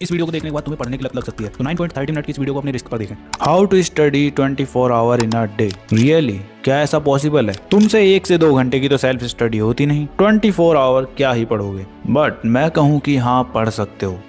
इस वीडियो को देखने के बाद तुम्हें पढ़ने की लत लग सकती है, तो 9.30 मिनट की इस वीडियो को अपने रिस्क पर देखें। How to study 24 hour in a day. Really क्या ऐसा पॉसिबल है? तुमसे 1 से 2 घंटे की तो सेल्फ स्टडी होती नहीं, 24 आवर क्या ही पढ़ोगे। बट मैं कहूँ कि हाँ, पढ़ सकते हो।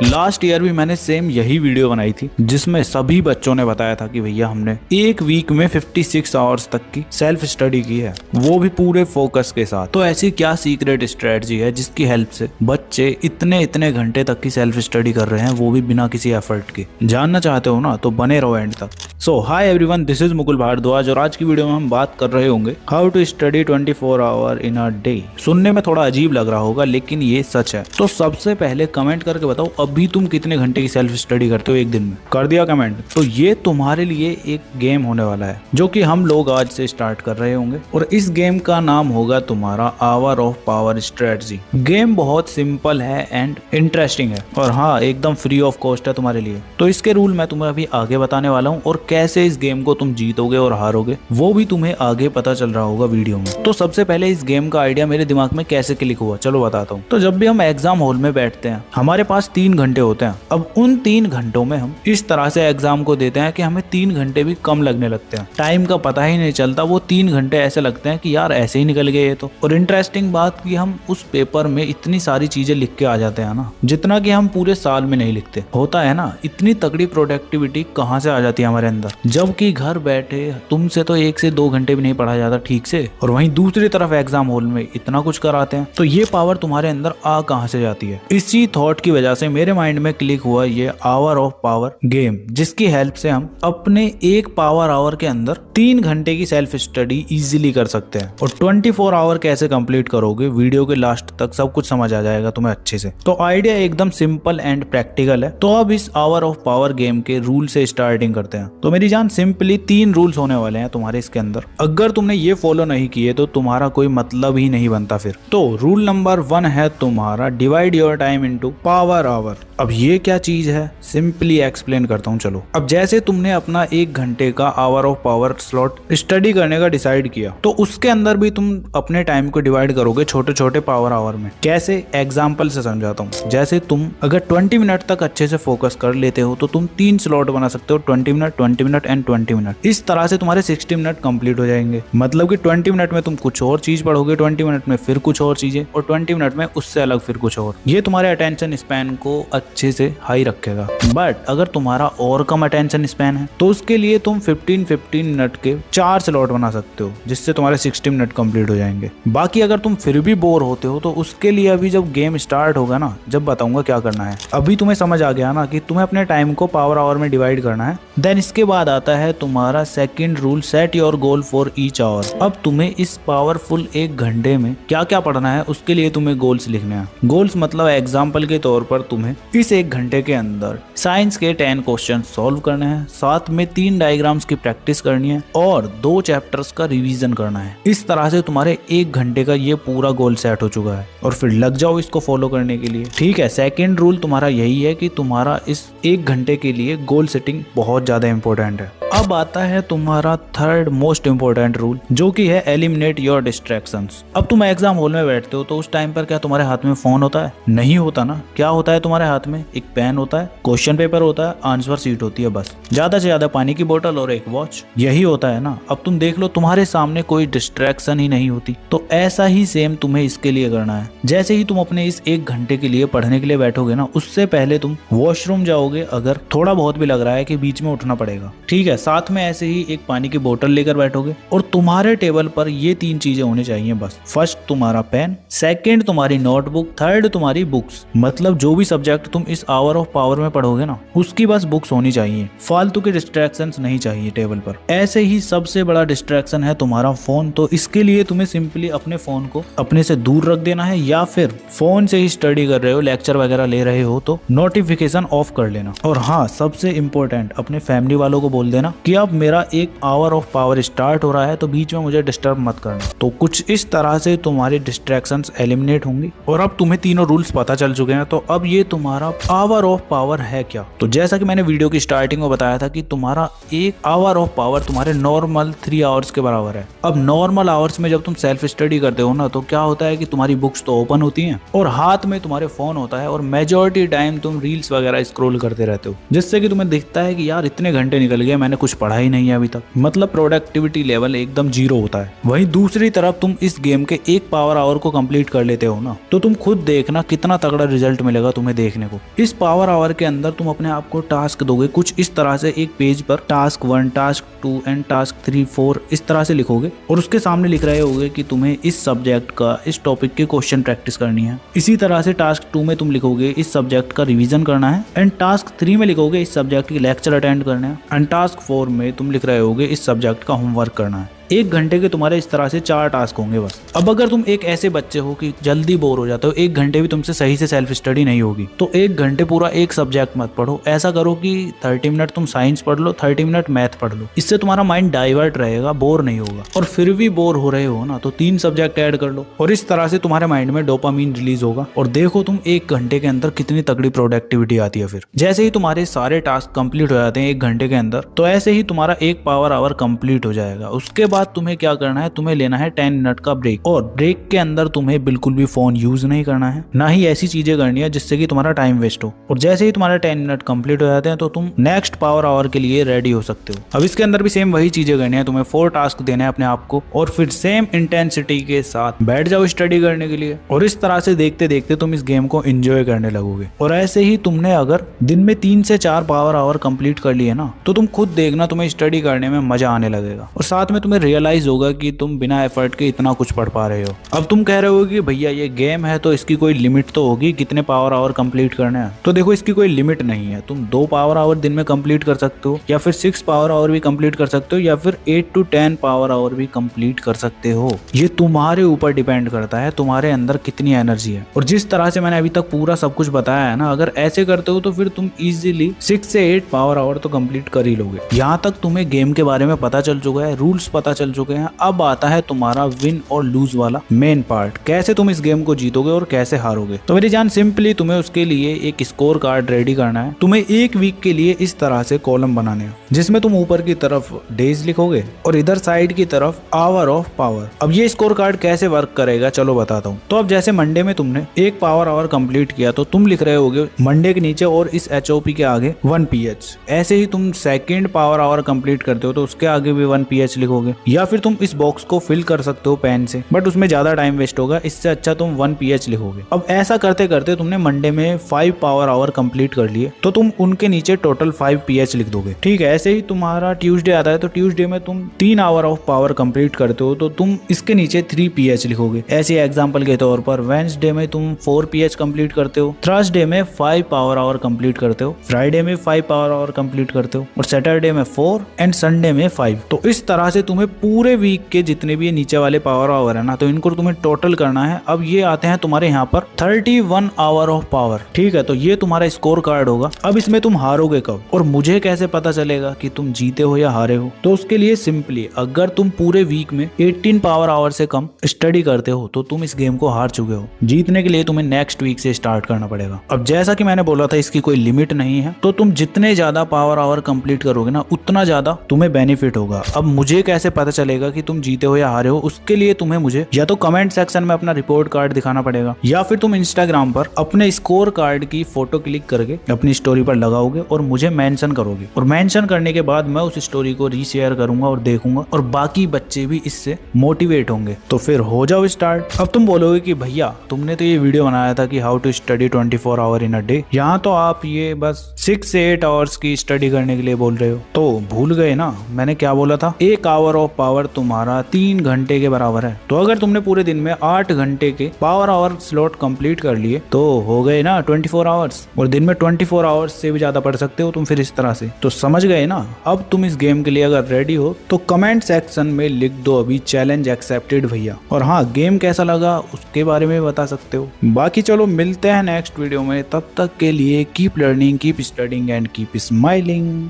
लास्ट ईयर भी मैंने सेम यही वीडियो बनाई थी, जिसमें सभी बच्चों ने बताया था कि भैया हमने एक वीक में 56 आवर्स तक की सेल्फ स्टडी की है, वो भी पूरे फोकस के साथ। तो ऐसी क्या सीक्रेट स्ट्रेटजी है जिसकी हेल्प से बच्चे इतने घंटे तक की सेल्फ स्टडी कर रहे हैं, वो भी बिना किसी एफर्ट के? जानना चाहते हो ना, तो बने रहो एंड तक। So hi everyone, this is Mukul Bhardwaj और आज की वीडियो में हम बात कर रहे होंगे how to study 24 hour in a day. सुनने में थोड़ा अजीब लग रहा होगा, लेकिन ये सच है। तो सबसे पहले कमेंट करके बताओ अभी तुम कितने घंटे की सेल्फ स्टडी करते हो एक दिन में? कर दिया कमेंट? तो ये तुम्हारे लिए एक गेम होने वाला है, जो कि हम लोग आज से स्टार्ट कर रहे होंगे, और इस गेम का नाम होगा तुम्हारा hour of power strategy. Game बहुत सिंपल है एंड इंटरेस्टिंग है, और हाँ, एकदम फ्री ऑफ कॉस्ट है तुम्हारे लिए। तो इसके रूल मैं तुम्हें अभी आगे बताने वाला हूँ, और कैसे इस गेम को तुम जीतोगे और हारोगे वो भी तुम्हें आगे पता चल रहा होगा वीडियो में। तो सबसे पहले इस गेम का आइडिया मेरे दिमाग में कैसे क्लिक हुआ, चलो बताता हूँ। तो जब भी हम एग्जाम हॉल में बैठते हैं, हमारे पास 3 घंटे होते हैं। अब उन 3 घंटों में हम इस तरह से एग्जाम को देते हैं कि हमें 3 घंटे भी कम लगने लगते हैं, टाइम का पता ही नहीं चलता। वो 3 घंटे ऐसे लगते हैं कि यार ऐसे ही निकल गए ये तो। और इंटरेस्टिंग बात कि हम उस पेपर में इतनी सारी चीजें लिख के आ जाते हैं ना, जितना कि हम पूरे साल में नहीं लिखते। होता है ना, इतनी तगड़ी प्रोडक्टिविटी कहाँ से आ जाती है हमारे अंदर, जबकि घर बैठे तुमसे तो 1 से 2 घंटे भी नहीं पढ़ा जाता ठीक से, और वहीं दूसरी तरफ एग्जाम हॉल में इतना कुछ कराते हैं। तो ये पावर तुम्हारे अंदर आ कहाँ से जाती है? इसी थॉट की वजह से मेरे माइंड में क्लिक हुआ ये आवर ऑफ पावर गेम, जिसकी हेल्प से हम अपने एक पावर आवर के अंदर 3 घंटे की सेल्फ स्टडी इजीली कर सकते हैं। और 24 आवर कैसे कंप्लीट करोगे, वीडियो के लास्ट तक सब कुछ समझ आ जाएगा तुम्हें अच्छे से। तो आइडिया एकदम सिंपल एंड प्रैक्टिकल है। तो अब इस आवर ऑफ पावर गेम के रूल से स्टार्टिंग करते हैं। तो मेरी जान, सिंपली 3 रूल्स होने वाले हैं तुम्हारे इसके अंदर। अगर तुमने ये फॉलो नहीं किए तो तुम्हारा कोई मतलब ही नहीं बनता फिर। तो रूल नंबर 1 है तुम्हारा divide your time into power hour. अब ये क्या चीज है, सिंपली एक्सप्लेन करता हूँ चलो। अब जैसे तुमने अपना 1 घंटे का hour of power slot study करने का डिसाइड किया, तो उसके अंदर भी तुम अपने टाइम को डिवाइड करोगे छोटे छोटे पावर आवर में। कैसे? एग्जाम्पल से समझाता हूँ। जैसे तुम अगर 20 मिनट तक अच्छे से फोकस कर लेते हो तो तुम 3 स्लॉट बना सकते हो, 20 मिनट, 20 मिनट एंड 20 मिनट। इस तरह से तुम्हारे 60 मिनट कंप्लीट हो जाएंगे। मतलब कि 20 मिनट में तुम कुछ और चीज पढ़ोगे, 20 मिनट में फिर कुछ और चीजें, और 20 मिनट में उससे अलग फिर कुछ और। ये तुम्हारे अटेंशन स्पैन को अच्छे से हाई रखेगा। बट अगर तुम्हारा और कम अटेंशन स्पैन है, तो उसके लिए तुम 15 मिनट के 4 स्लॉट बना सकते हो, जिससे तुम्हारे 60 मिनट कंप्लीट हो जाएंगे। बाकी अगर तुम फिर भी बोर होते हो, तो उसके लिए अभी जब गेम स्टार्ट होगा ना, जब बताऊंगा क्या करना है। अभी तुम्हें समझ आ गया ना कि तुम्हें अपने टाइम को पावर आवर में डिवाइड करना है। देन इसके बाद आता है तुम्हारा second rule, set your goal for each hour. अब तुम्हें इस पावरफुल 1 घंटे में क्या क्या पढ़ना है, उसके लिए तुम्हें गोल्स लिखने हैं। गोल्स मतलब एग्जाम्पल के तौर पर तुम्हें इस 1 घंटे के अंदर साइंस के 10 क्वेश्चन सॉल्व करने हैं, साथ में 3 डायग्राम्स की प्रैक्टिस करनी है, और 2 चैप्टर्स का रिवीजन करना है। इस तरह से तुम्हारे 1 घंटे का ये पूरा गोल सेट हो चुका है, और फिर लग जाओ इसको फॉलो करने के लिए। ठीक है, सेकंड रूल तुम्हारा यही है कि तुम्हारा इस 1 घंटे के लिए गोल सेटिंग बहुत ज्यादा इंपॉर्टेंट है। अब आता है तुम्हारा थर्ड मोस्ट इंपॉर्टेंट रूल, जो कि है एलिमिनेट योर डिस्ट्रैक्शंस। अब तुम एग्जाम हॉल में बैठते हो, तो उस टाइम पर क्या तुम्हारे हाथ में फोन होता है? नहीं होता ना। क्या होता है तुम्हारे हाथ में? एक पेन होता है, क्वेश्चन पेपर होता है, आंसर शीट होती है, बस। ज्यादा से ज्यादा पानी की बोतल और एक वॉच, यही होता है ना। अब तुम देख लो, तुम्हारे सामने कोई डिस्ट्रैक्शन ही नहीं होती। तो ऐसा ही सेम तुम्हें इसके लिए करना है। जैसे ही तुम अपने इस 1 घंटे के लिए पढ़ने के लिए बैठोगे ना, उससे पहले तुम वॉशरूम जाओगे, अगर थोड़ा बहुत भी लग रहा है कि बीच में उठना पड़ेगा, ठीक है। साथ में ऐसे ही एक पानी की बोतल लेकर बैठोगे, और तुम्हारे टेबल पर ये 3 चीजें होनी चाहिए बस। फर्स्ट तुम्हारा पेन, सेकंड तुम्हारी नोटबुक, थर्ड तुम्हारी बुक्स। मतलब जो भी सब्जेक्ट तुम इस आवर ऑफ पावर में पढ़ोगे ना, उसकी बस बुक्स होनी चाहिए। फालतू के डिस्ट्रैक्शंस नहीं चाहिए टेबल पर। ऐसे ही सबसे बड़ा डिस्ट्रैक्शन है तुम्हारा फोन। तो इसके लिए तुम्हें सिंपली अपने फोन को अपने से दूर रख देना है, या फिर फोन से ही स्टडी कर रहे हो, लेक्चर वगैरह ले रहे हो, तो नोटिफिकेशन ऑफ कर लेना। और हाँ, सबसे इंपॉर्टेंट, अपने फैमिली वालों को बोल देना कि अब मेरा 1 आवर ऑफ पावर स्टार्ट हो रहा है, तो बीच में मुझे डिस्टर्ब मत करना। तो कुछ इस तरह से तुम्हारी डिस्ट्रैक्शंस एलिमिनेट होंगी। और अब तुम्हें तीनों रूल्स पता चल चुके हैं, तो अब ये तुम्हारा आवर ऑफ पावर है क्या। तो जैसा कि मैंने वीडियो की स्टार्टिंग में बताया था कि तुम्हारा एक आवर ऑफ पावर तुम्हारे नॉर्मल 3 आवर्स के बराबर है। अब नॉर्मल आवर्स में जब तुम सेल्फ स्टडी करते हो ना, तो क्या होता है कि तुम्हारी बुक्स तो ओपन होती हैं और हाथ में तुम्हारे फोन होता है और मेजॉरिटी टाइम तुम रील्स वगैरह स्क्रॉल करते रहते हो, जिससे कि तुम्हें दिखता है कि यार इतने घंटे निकल गए, मैंने कुछ पढ़ा ही नहीं है अभी तक। मतलब प्रोडक्टिविटी लेवल एकदम जीरो होता है। वहीं दूसरी तरफ तुम इस गेम के एक पावर आवर को कंप्लीट कर लेते हो ना, तो तुम खुद देखना कितना तगड़ा रिजल्ट मिलेगा तुम्हें देखने को। इस पावर आवर के अंदर तुम अपने आप को टास्क दोगे कुछ इस तरह से, एक पेज पर टास्क 1, टास्क 2 एंड टास्क 3, 4 इस तरह से लिखोगे और उसके सामने लिख रहे होगे कि तुम्हें इस सब्जेक्ट का, इस टॉपिक के क्वेश्चन प्रैक्टिस करनी है। इसी तरह से टास्क 2 में तुम लिखोगे इस सब्जेक्ट का रिवीजन करना है एंड टास्क 3 में लिखोगे इस सब्जेक्ट की लेक्चर अटेंड करना है एंड टास्क 4 में तुम लिख रहे होगे इस सब्जेक्ट का होमवर्क करना है। 1 घंटे के तुम्हारे इस तरह से 4 टास्क होंगे बस। अब अगर तुम एक ऐसे बच्चे हो कि जल्दी बोर हो जाते हो, 1 घंटे भी तुमसे सही से सेल्फ स्टडी नहीं होगी, तो 1 घंटे पूरा एक सब्जेक्ट मत पढ़ो। ऐसा करो कि 30 मिनट तुम साइंस पढ़ लो, 30 मिनट मैथ पढ़ लो। इससे तुम्हारा माइंड डाइवर्ट रहेगा, बोर नहीं होगा। और फिर भी बोर हो रहे हो ना, तो 3 सब्जेक्ट ऐड कर लो और इस तरह से तुम्हारे माइंड में डोपामीन रिलीज होगा और देखो तुम 1 घंटे के अंदर कितनी तगड़ी प्रोडक्टिविटी आती है। फिर जैसे ही तुम्हारे सारे टास्क कंप्लीट हो जाते हैं 1 घंटे के अंदर, तो ऐसे ही तुम्हारा एक पावर आवर कंप्लीट हो जाएगा। उसके बाद तुम्हें क्या करना है, तुम्हें लेना है 10 मिनट का ब्रेक और ब्रेक के अंदर तुम्हें बिल्कुल भी फोन यूज नहीं करना है, ना ही ऐसी चीजें करनी है जिससे कि तुम्हारा टाइम वेस्ट हो। और जैसे ही तुम्हारा 10 मिनट कंप्लीट हो जाते हैं तो तुम नेक्स्ट पावर आवर के लिए रेडी हो सकते हो। अब इसके अंदर भी सेम वही चीजें करनी है, तुम्हें 4 टास्क देने हैं अपने आप को और फिर सेम इंटेंसिटी के साथ बैठ जाओ स्टडी करने के लिए। और इस तरह से देखते देखते तुम इस गेम को एंजॉय करने लगोगे। और ऐसे ही तुमने अगर दिन में 3 से 4 पावर आवर कंप्लीट कर लिए ना, तो तुम खुद देखना तुम्हें स्टडी करने में मजा आने लगेगा और साथ में तुम्हें रियलाइज होगा कि तुम बिना एफर्ट के इतना कुछ पढ़ पा रहे हो। अब तुम कह रहे हो कि भैया ये गेम है तो इसकी कोई लिमिट तो होगी, कितने पावर आवर कंप्लीट करने हैं। तो देखो इसकी कोई लिमिट नहीं है। तुम 2 पावर आवर दिन में कंप्लीट कर सकते हो, या फिर 6 पावर आवर भी कंप्लीट कर सकते हो, या फिर 8 to 10 पावर आवर भी कंप्लीट कर सकते हो। ये तुम्हारे ऊपर डिपेंड करता है तुम्हारे अंदर कितनी एनर्जी है। और जिस तरह से मैंने अभी तक पूरा सब कुछ बताया है ना, अगर ऐसे करते हो तो फिर तुम इजीली 6 से 8 पावर आवर तो कंप्लीट कर ही लोगे। यहाँ तक तुम्हें गेम के बारे में पता चल चुका है, रूल्स पता चल चुके हैं। अब आता है तुम्हारा विन और लूज वाला मेन पार्ट, कैसे तुम इस गेम को जीतोगे और कैसे हारोगे। तो मेरी जान सिंपली तुम्हें उसके लिए एक स्कोर कार्ड रेडी करना है। तुम्हें 1 वीक के लिए इस तरह से कॉलम बनाने हैं, जिसमें तुम ऊपर की तरफ डेज लिखोगे और इधर साइड की तरफ आवर ऑफ पावर। अब ये स्कोर कार्ड कैसे वर्क करेगा चलो बताता हूँ। तो अब जैसे मंडे में तुमने 1 पावर आवर कंप्लीट किया, तो तुम लिख रहे होगे मंडे के नीचे और इस HOP के आगे 1 PH। ऐसे ही तुम 2nd पावर आवर कंप्लीट करते हो तो उसके आगे भी 1 PH लिखोगे, या फिर तुम इस बॉक्स को फिल कर सकते हो पेन से, बट उसमें ज्यादा टाइम वेस्ट होगा। इससे अच्छा तुम 1 PH लिखोगे। अब ऐसा करते करते तुमने मंडे में 5 पावर आवर कंप्लीट कर लिए, तो तुम उनके नीचे टोटल 5 PH लिख दोगे। ठीक है, ऐसे ही तुम्हारा ट्यूसडे आता है तो ट्यूसडे में तुम 3 आवर ऑफ पावर कंप्लीट करते हो, तो तुम इसके नीचे 3 PH लिखोगे। ऐसे एग्जांपल के तौर पर वेडनेसडे में तुम 4 PH कंप्लीट करते हो, थर्सडे में 5 पावर आवर कंप्लीट करते हो, फ्राइडे में 5 पावर आवर कंप्लीट करते हो और सैटरडे में 4 एंड संडे में 5। तो इस तरह से तुम्हें पूरे वीक के जितने भी नीचे वाले पावर आवर है ना, तो इनको तुम्हें टोटल करना है। अब ये आते हैं तुम्हारे यहाँ पर 31 आवर ऑफ पावर। ठीक है, तो ये तुम्हारा स्कोर कार्ड होगा। अब इसमें तुम हारोगे कब और मुझे कैसे पता चलेगा कि तुम जीते हो या हारे हो? तो उसके लिए सिंपली अगर तुम पूरे वीक में 18 पावर आवर से कम स्टडी करते हो तो तुम इस गेम को हार चुके हो। जीतने के लिए तुम्हें नेक्स्ट वीक से स्टार्ट करना पड़ेगा। अब जैसा कि मैंने बोला था इसकी कोई लिमिट नहीं है, तो तुम जितने ज्यादा पावर आवर कंप्लीट करोगे ना, उतना ज्यादा तुम्हें बेनिफिट होगा। अब मुझे कैसे पता चलेगा कि तुम जीते हो या हारे हो? उसके लिए तुम्हें मुझे या तो कमेंट सेक्शन में अपना रिपोर्ट कार्ड दिखाना पड़ेगा, या फिर तुम इंस्टाग्राम पर अपने स्कोर कार्ड की फोटो क्लिक करके अपनी स्टोरी पर लगाओगे और मुझे मेंशन करोगे। और मेंशन करने के बाद मैं उस स्टोरी को रीशेयर करूंगा और देखूंगा, और बाकी बच्चे भी इससे मोटिवेट होंगे। तो फिर हो जाओ स्टार्ट। अब तुम बोलोगे कि भैया तुमने तो ये वीडियो बनाया था कि how to study 24 hour in a day, यहाँ तो आप ये बस 6 से 8 आवर्स की स्टडी करने के लिए बोल रहे हो। तो भूल गए ना मैंने क्या बोला था? 1 आवर ऑफ पावर तुम्हारा 3 घंटे के बराबर है। तो अगर तुमने पूरे दिन में 8 घंटे के पावर आवर स्लॉट कंप्लीट कर लिए तो हो गए ना 24 आवर्स। और दिन में 24 आवर्स से भी ज्यादा पढ़ सकते हो तुम फिर इस तरह से। तो समझ गए ना? अब तुम इस गेम के लिए अगर रेडी हो तो कमेंट सेक्शन में लिख दो अभी चैलेंज एक्सेप्टेड भैया। और हाँ, गेम कैसा लगा उसके बारे में बता सकते हो। बाकी चलो मिलते हैं नेक्स्ट वीडियो में, तब तक के लिए keep learning, keep studying and keep smiling.